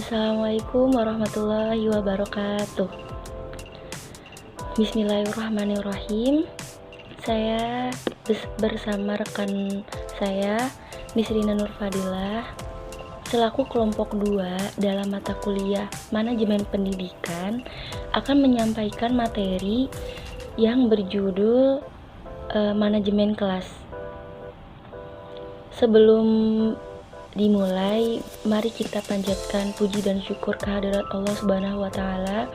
Assalamualaikum warahmatullahi wabarakatuh. Bismillahirrahmanirrahim. Saya bersama rekan saya, Miss Rina Nurfadilah, selaku kelompok 2 dalam mata kuliah Manajemen Pendidikan, akan menyampaikan materi yang berjudul Manajemen Kelas. Sebelum dimulai, mari kita panjatkan puji dan syukur kehadirat Allah Subhanahu wa Ta'ala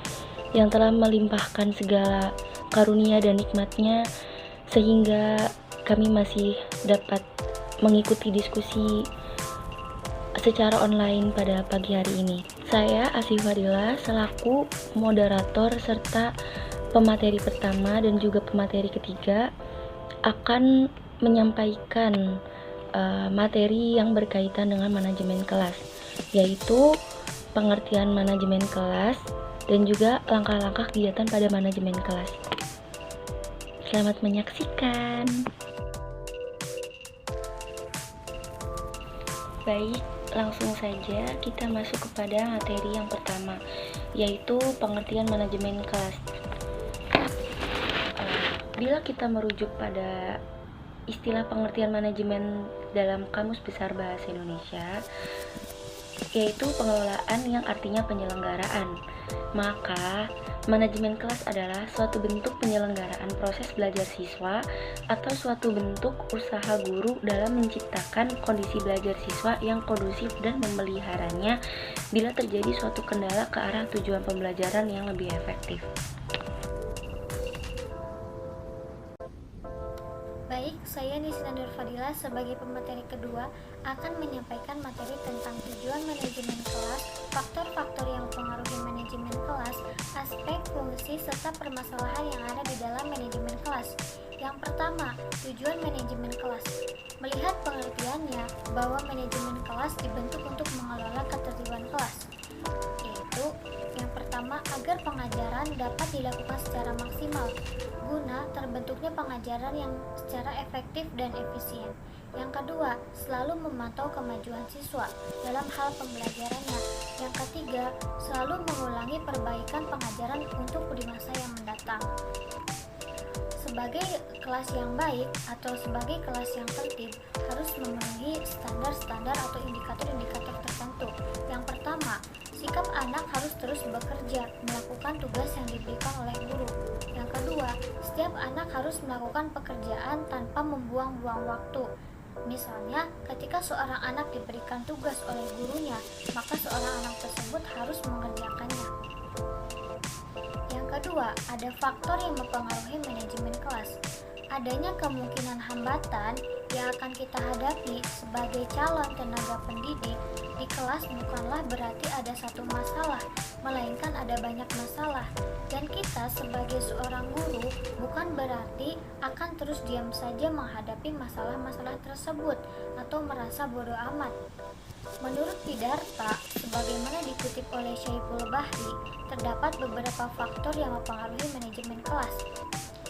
yang telah melimpahkan segala karunia dan nikmatnya sehingga kami masih dapat mengikuti diskusi secara online pada pagi hari ini. Saya Asih Fadila selaku moderator serta pemateri pertama dan juga pemateri ketiga akan menyampaikan materi yang berkaitan dengan manajemen kelas, yaitu pengertian manajemen kelas dan juga langkah-langkah kegiatan pada manajemen kelas. Selamat menyaksikan. Baik, langsung saja kita masuk kepada materi yang pertama, yaitu pengertian manajemen kelas. Bila kita merujuk pada istilah pengertian manajemen dalam Kamus Besar Bahasa Indonesia, yaitu pengelolaan yang artinya penyelenggaraan. Maka, manajemen kelas adalah suatu bentuk penyelenggaraan proses belajar siswa atau suatu bentuk usaha guru dalam menciptakan kondisi belajar siswa yang kondusif dan memeliharanya bila terjadi suatu kendala ke arah tujuan pembelajaran yang lebih efektif. Baik, saya Nisna Nurfadilah sebagai pemateri kedua akan menyampaikan materi tentang tujuan manajemen kelas, faktor-faktor yang mempengaruhi manajemen kelas, aspek, fungsi, serta permasalahan yang ada di dalam manajemen kelas. Yang pertama, tujuan manajemen kelas. Melihat pengertiannya bahwa manajemen kelas dibentuk untuk mengelola ketertiban kelas, yaitu yang pertama, agar pengajaran dapat dilakukan secara maksimal guna terbentuknya pengajaran yang secara efektif dan efisien. Yang kedua, selalu memantau kemajuan siswa dalam hal pembelajarannya. Yang ketiga, selalu mengulangi perbaikan pengajaran untuk di masa yang mendatang. Sebagai kelas yang baik atau sebagai kelas yang tertib harus memenuhi standar-standar atau indikator-indikator tertentu. Yang pertama, sikap anak harus terus bekerja, melakukan tugas yang diberikan oleh guru. Yang kedua, setiap anak harus melakukan pekerjaan tanpa membuang-buang waktu. Misalnya, ketika seorang anak diberikan tugas oleh gurunya, maka seorang anak tersebut harus mengerjakannya. Yang kedua, ada faktor yang mempengaruhi manajemen kelas. Adanya kemungkinan hambatan yang akan kita hadapi sebagai calon tenaga pendidik di kelas bukanlah berarti ada satu masalah, melainkan ada banyak masalah. Dan kita sebagai seorang guru bukan berarti akan terus diam saja menghadapi masalah-masalah tersebut atau merasa bodoh amat. Menurut Pidarta, sebagaimana dikutip oleh Syaiful Bahri, terdapat beberapa faktor yang mempengaruhi manajemen kelas.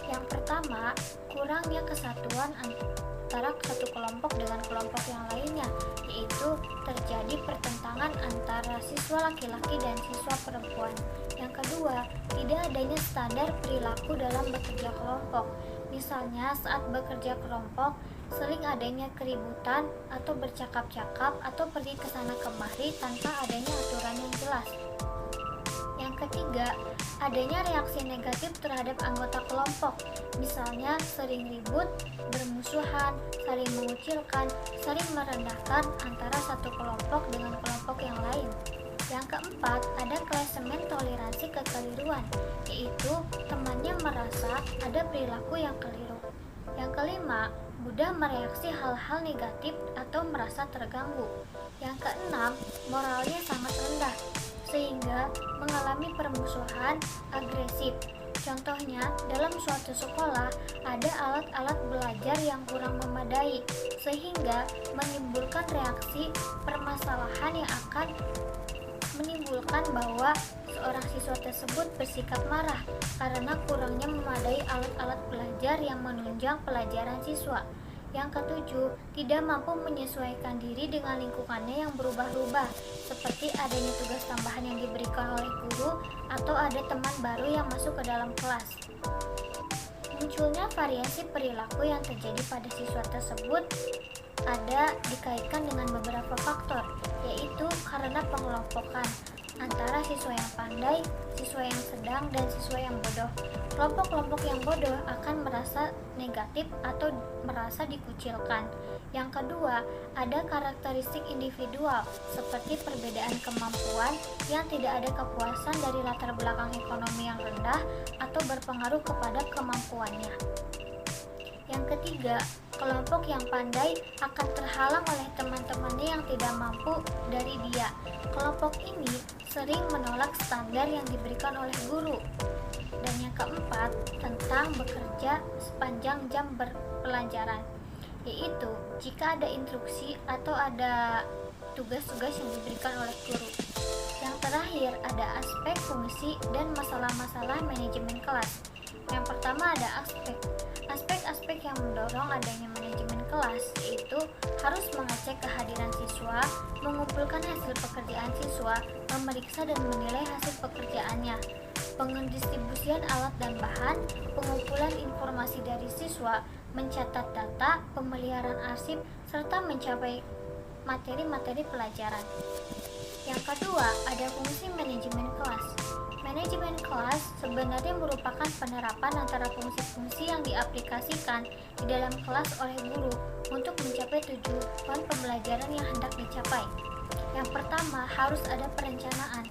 Yang pertama, kurangnya kesatuan antara satu kelompok dengan kelompok yang lainnya, yaitu terjadi pertentangan antara siswa laki-laki dan siswa perempuan. Yang kedua, tidak adanya standar perilaku dalam bekerja kelompok. Misalnya saat bekerja kelompok, sering adanya keributan atau bercakap-cakap atau pergi ke sana kemari tanpa adanya aturan yang jelas. Yang ketiga, adanya reaksi negatif terhadap anggota kelompok. Misalnya sering ribut, bermusuhan, saling mengucilkan, saling merendahkan antara satu kelompok dengan kelompok yang lain. Yang keempat, ada klasemen toleransi kekeliruan, yaitu temannya merasa ada perilaku yang keliru. Yang kelima, mudah mereaksi hal-hal negatif atau merasa terganggu. Yang keenam, moralnya sangat rendah, sehingga mengalami permusuhan agresif. Contohnya, dalam suatu sekolah ada alat-alat belajar yang kurang memadai, sehingga menimbulkan reaksi permasalahan yang akan menimbulkan bahwa seorang siswa tersebut bersikap marah karena kurangnya memadai alat-alat belajar yang menunjang pelajaran siswa. Yang ketujuh, tidak mampu menyesuaikan diri dengan lingkungannya yang berubah-ubah, seperti adanya tugas tambahan yang diberikan oleh guru atau ada teman baru yang masuk ke dalam kelas. Munculnya variasi perilaku yang terjadi pada siswa tersebut ada dikaitkan dengan beberapa faktor, yaitu karena pengelompokan antara siswa yang pandai, siswa yang sedang, dan siswa yang bodoh. Kelompok-kelompok yang bodoh akan merasa negatif atau merasa dikucilkan. Yang kedua, ada karakteristik individual seperti perbedaan kemampuan yang tidak ada kepuasan dari latar belakang ekonomi yang rendah atau berpengaruh kepada kemampuannya. Yang ketiga, kelompok yang pandai akan terhalang oleh teman-temannya yang tidak mampu dari dia. Kelompok ini sering menolak standar yang diberikan oleh guru. Dan yang keempat, tentang bekerja sepanjang jam berpelajaran, yaitu jika ada instruksi atau ada tugas-tugas yang diberikan oleh guru. Yang terakhir, ada aspek fungsi dan masalah-masalah manajemen kelas. Yang pertama ada aspek-aspek yang mendorong adanya manajemen kelas, yaitu harus mengecek kehadiran siswa, mengumpulkan hasil pekerjaan siswa, memeriksa dan menilai hasil pekerjaannya, pendistribusian alat dan bahan, pengumpulan informasi dari siswa, mencatat data, pemeliharaan arsip, serta mencapai materi-materi pelajaran. Yang kedua, ada fungsi manajemen kelas. Manajemen kelas sebenarnya merupakan penerapan antara fungsi-fungsi yang diaplikasikan di dalam kelas oleh guru untuk mencapai tujuan pembelajaran yang hendak dicapai. Yang pertama, harus ada perencanaan.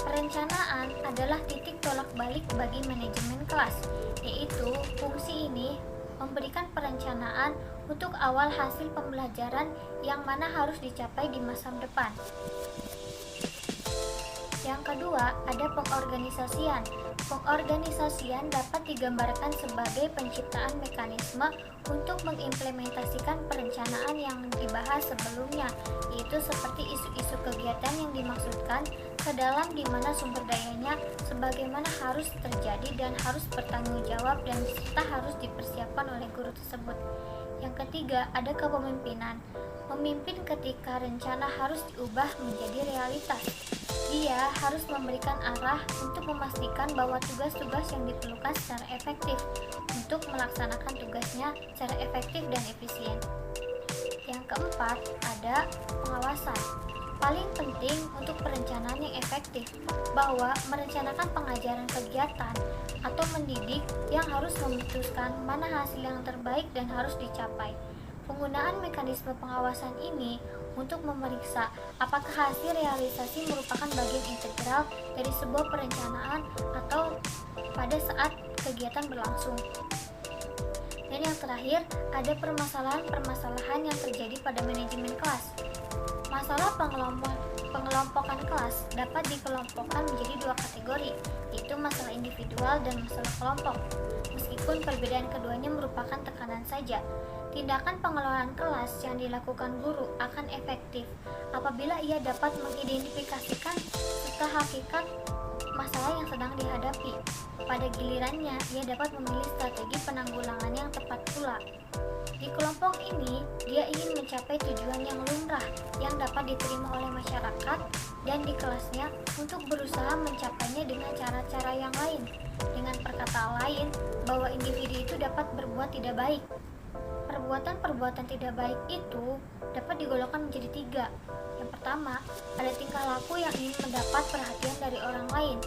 Perencanaan adalah titik tolak balik bagi manajemen kelas, yaitu fungsi ini memberikan perencanaan untuk awal hasil pembelajaran yang mana harus dicapai di masa depan. Yang kedua, ada pengorganisasian. Pengorganisasian dapat digambarkan sebagai penciptaan mekanisme untuk mengimplementasikan perencanaan yang dibahas sebelumnya, yaitu seperti isu-isu kegiatan yang dimaksudkan ke dalam di mana sumber dayanya sebagaimana harus terjadi dan harus bertanggung jawab dan serta harus dipersiapkan oleh guru tersebut. Yang ketiga, ada kepemimpinan. Memimpin ketika rencana harus diubah menjadi realitas. Dia harus memberikan arah untuk memastikan bahwa tugas-tugas yang diperlukan secara efektif untuk melaksanakan tugasnya secara efektif dan efisien. Yang keempat, ada pengawasan. Paling penting untuk perencanaan yang efektif, bahwa merencanakan pengajaran kegiatan atau mendidik yang harus memutuskan mana hasil yang terbaik dan harus dicapai. Penggunaan mekanisme pengawasan ini untuk memeriksa apakah hasil realisasi merupakan bagian integral dari sebuah perencanaan atau pada saat kegiatan berlangsung. Dan yang terakhir, ada permasalahan-permasalahan yang terjadi pada manajemen kelas. Masalah pengelompokan kelas dapat dikelompokkan menjadi dua kategori, yaitu masalah individual dan masalah kelompok. Meskipun perbedaan keduanya merupakan tekanan saja, tindakan pengelolaan kelas yang dilakukan guru akan efektif apabila ia dapat mengidentifikasikan serta hakikat masalah yang sedang dihadapi. Pada gilirannya, ia dapat memilih strategi penanggulangan yang tepat pula. Di kelompok ini, dia ingin mencapai tujuan yang lumrah yang dapat diterima oleh masyarakat dan di kelasnya untuk berusaha mencapainya dengan cara-cara yang lain. Dengan perkataan lain, bahwa individu itu dapat berbuat tidak baik. Perbuatan-perbuatan tidak baik itu dapat digolongkan menjadi tiga. Yang pertama, ada tingkah laku yang ingin mendapat perhatian dari orang lain.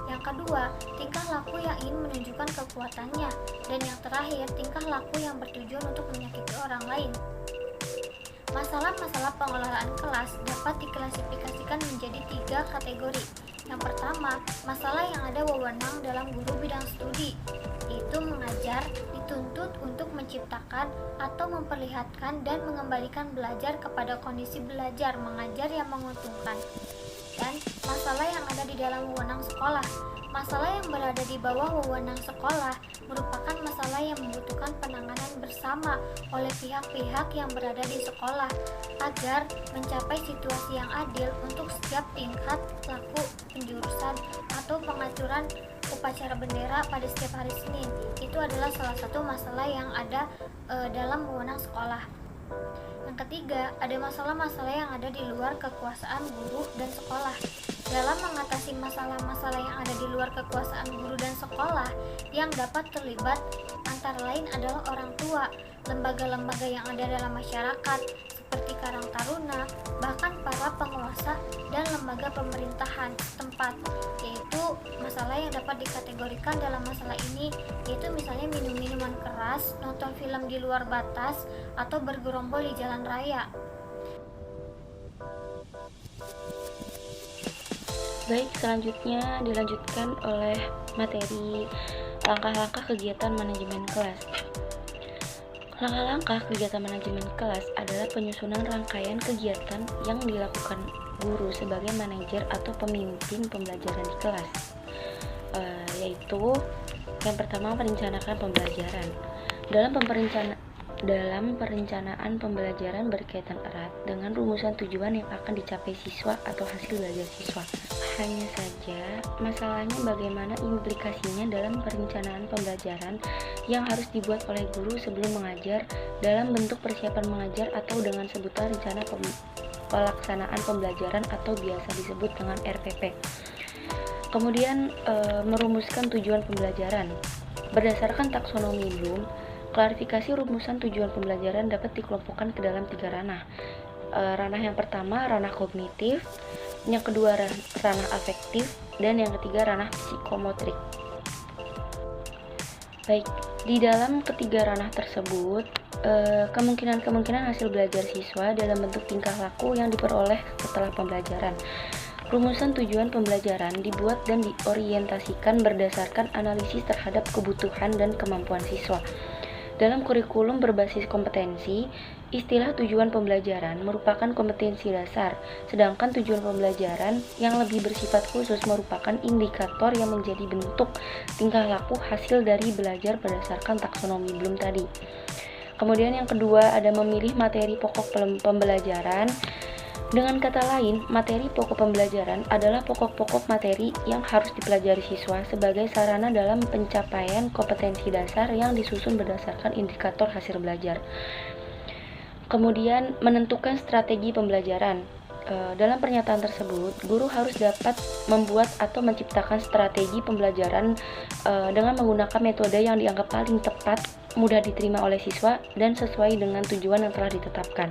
Yang kedua, tingkah laku yang ingin menunjukkan kekuatannya. Dan yang terakhir, tingkah laku yang bertujuan untuk menyakiti orang lain. Masalah-masalah pengelolaan kelas dapat diklasifikasikan menjadi tiga kategori. Yang pertama, masalah yang ada wewenang dalam guru bidang studi, yaitu mengajar dituntut untuk menciptakan atau memperlihatkan dan mengembalikan belajar kepada kondisi belajar mengajar yang menguntungkan. Dan masalah yang ada di dalam wewenang sekolah. Masalah yang berada di bawah wewenang sekolah merupakan masalah yang membutuhkan penanganan bersama oleh pihak-pihak yang berada di sekolah agar mencapai situasi yang adil untuk setiap tingkat laku penjurusan atau pengaturan upacara bendera pada setiap hari Senin. Itu adalah salah satu masalah yang ada dalam wewenang sekolah. Yang ketiga, ada masalah-masalah yang ada di luar kekuasaan guru dan sekolah. Dalam mengatasi masalah-masalah yang ada di luar kekuasaan guru dan sekolah, yang dapat terlibat antara lain adalah orang tua, lembaga-lembaga yang ada dalam masyarakat, seperti Karang Taruna, bahkan para penguasa dan lembaga pemerintahan setempat, yaitu masalah yang dapat dikategorikan dalam masalah ini, yaitu misalnya minum minuman keras, nonton film di luar batas, atau bergerombol di jalan raya. Baik, selanjutnya dilanjutkan oleh materi langkah-langkah kegiatan manajemen kelas. Langkah-langkah kegiatan manajemen kelas adalah penyusunan rangkaian kegiatan yang dilakukan guru sebagai manajer atau pemimpin pembelajaran di kelas, yaitu yang pertama, perencanaan pembelajaran. Dalam perencanaan pembelajaran berkaitan erat dengan rumusan tujuan yang akan dicapai siswa atau hasil belajar siswa. Hanya saja, masalahnya bagaimana implikasinya dalam perencanaan pembelajaran yang harus dibuat oleh guru sebelum mengajar dalam bentuk persiapan mengajar atau dengan sebutan rencana pelaksanaan pembelajaran atau biasa disebut dengan RPP. Kemudian merumuskan tujuan pembelajaran. Berdasarkan taksonomi Bloom, klarifikasi rumusan tujuan pembelajaran dapat dikelompokkan ke dalam 3 ranah. Ranah yang pertama, ranah kognitif, yang kedua ranah afektif, dan yang ketiga ranah psikomotrik. Baik, di dalam ketiga ranah tersebut, kemungkinan hasil belajar siswa dalam bentuk tingkah laku yang diperoleh setelah pembelajaran. Rumusan tujuan pembelajaran dibuat dan diorientasikan berdasarkan analisis terhadap kebutuhan dan kemampuan siswa. Dalam kurikulum berbasis kompetensi, istilah tujuan pembelajaran merupakan kompetensi dasar, sedangkan tujuan pembelajaran yang lebih bersifat khusus merupakan indikator yang menjadi bentuk tingkah laku hasil dari belajar berdasarkan taksonomi Bloom tadi. Kemudian yang kedua ada memilih materi pokok pembelajaran. Dengan kata lain, materi pokok pembelajaran adalah pokok-pokok materi yang harus dipelajari siswa sebagai sarana dalam pencapaian kompetensi dasar yang disusun berdasarkan indikator hasil belajar. Kemudian, menentukan strategi pembelajaran. Dalam pernyataan tersebut, guru harus dapat membuat atau menciptakan strategi pembelajaran dengan menggunakan metode yang dianggap paling tepat, mudah diterima oleh siswa, dan sesuai dengan tujuan yang telah ditetapkan.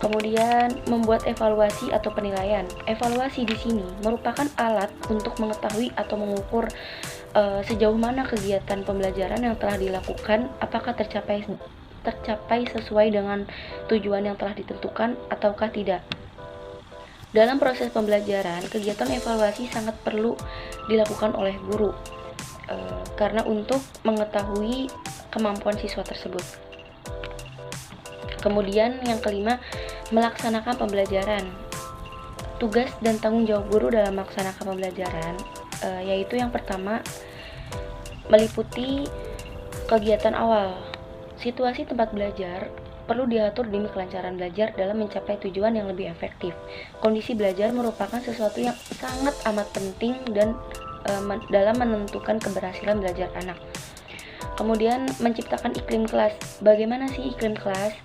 Kemudian, membuat evaluasi atau penilaian. Evaluasi di sini merupakan alat untuk mengetahui atau mengukur sejauh mana kegiatan pembelajaran yang telah dilakukan, apakah tercapai sesuai dengan tujuan yang telah ditentukan ataukah tidak. Dalam proses pembelajaran, kegiatan evaluasi sangat perlu dilakukan oleh guru karena untuk mengetahui kemampuan siswa tersebut. Kemudian yang kelima, melaksanakan pembelajaran. Tugas dan tanggung jawab guru dalam melaksanakan pembelajaran yaitu yang pertama, meliputi kegiatan awal. Situasi tempat belajar perlu diatur demi kelancaran belajar dalam mencapai tujuan yang lebih efektif. Kondisi belajar merupakan sesuatu yang sangat amat penting dan dalam menentukan keberhasilan belajar anak. Kemudian menciptakan iklim kelas. Bagaimana sih iklim kelas?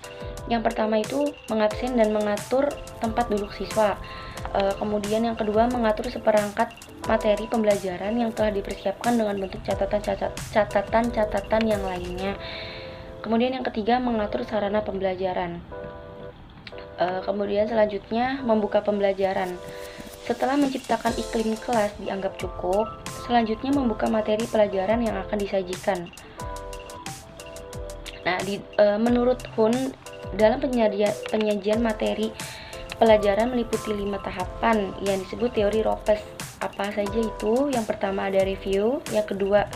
Yang pertama itu mengabsen dan mengatur tempat duduk siswa. Kemudian yang kedua, mengatur seperangkat materi pembelajaran yang telah dipersiapkan dengan bentuk catatan-catatan yang lainnya. Kemudian yang ketiga, mengatur sarana pembelajaran. Kemudian selanjutnya, membuka pembelajaran. Setelah menciptakan iklim kelas dianggap cukup, selanjutnya membuka materi pelajaran yang akan disajikan. Nah, menurut Hun, dalam penyajian materi pelajaran meliputi 5 tahapan yang disebut teori Ropes. Apa saja itu? Yang pertama ada review, yang kedua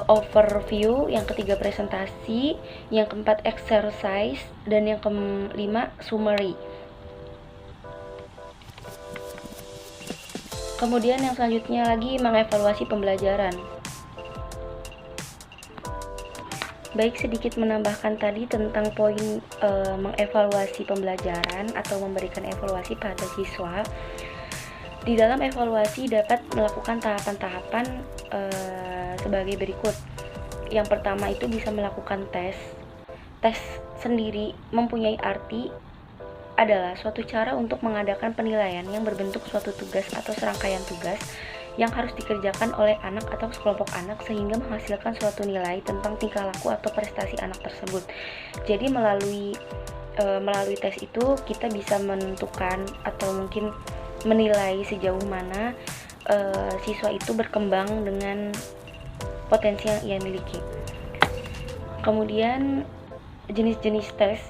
overview, yang ketiga presentasi, yang keempat exercise, dan yang kelima summary. Kemudian yang selanjutnya lagi mengevaluasi pembelajaran. Baik, sedikit menambahkan tadi tentang poin mengevaluasi pembelajaran atau memberikan evaluasi pada siswa. Di dalam evaluasi dapat melakukan tahapan-tahapan sebagai berikut. Yang pertama itu bisa melakukan tes. tes sendiri mempunyai arti adalah suatu cara untuk mengadakan penilaian yang berbentuk suatu tugas atau serangkaian tugas yang harus dikerjakan oleh anak atau sekelompok anak sehingga menghasilkan suatu nilai tentang tingkah laku atau prestasi anak tersebut. Jadi melalui tes itu kita bisa menentukan atau mungkin menilai sejauh mana siswa itu berkembang dengan potensi yang ia miliki. Kemudian jenis-jenis tes.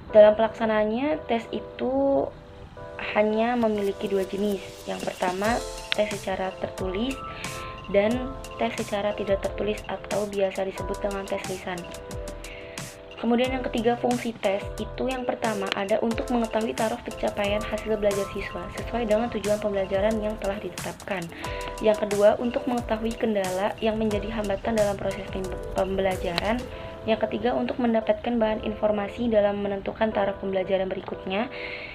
Dalam pelaksanaannya, tes itu hanya memiliki 2 jenis. Yang pertama, tes secara tertulis dan tes secara tidak tertulis atau biasa disebut dengan tes lisan. Kemudian yang ketiga, fungsi tes itu yang pertama ada untuk mengetahui taraf pencapaian hasil belajar siswa sesuai dengan tujuan pembelajaran yang telah ditetapkan. Yang kedua, untuk mengetahui kendala yang menjadi hambatan dalam proses pembelajaran. Yang ketiga, untuk mendapatkan bahan informasi dalam menentukan taraf pembelajaran berikutnya.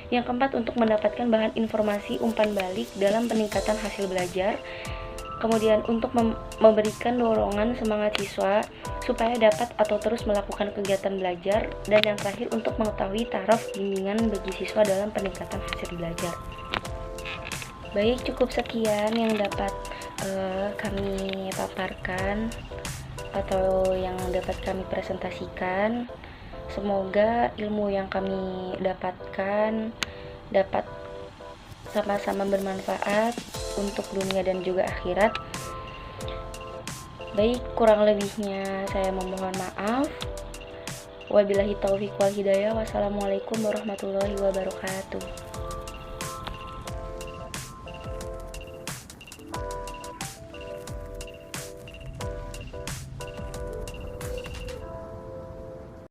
Yang keempat, untuk mendapatkan bahan informasi umpan balik dalam peningkatan hasil belajar. Kemudian untuk memberikan dorongan semangat siswa supaya dapat atau terus melakukan kegiatan belajar. Dan yang terakhir, untuk mengetahui taraf bimbingan bagi siswa dalam peningkatan hasil belajar. Baik, cukup sekian yang dapat kami paparkan atau yang dapat kami presentasikan. Semoga ilmu yang kami dapatkan dapat sama-sama bermanfaat untuk dunia dan juga akhirat. Baik, kurang lebihnya saya memohon maaf. Wabillahi taufiq wal hidayah. Wassalamualaikum warahmatullahi wabarakatuh.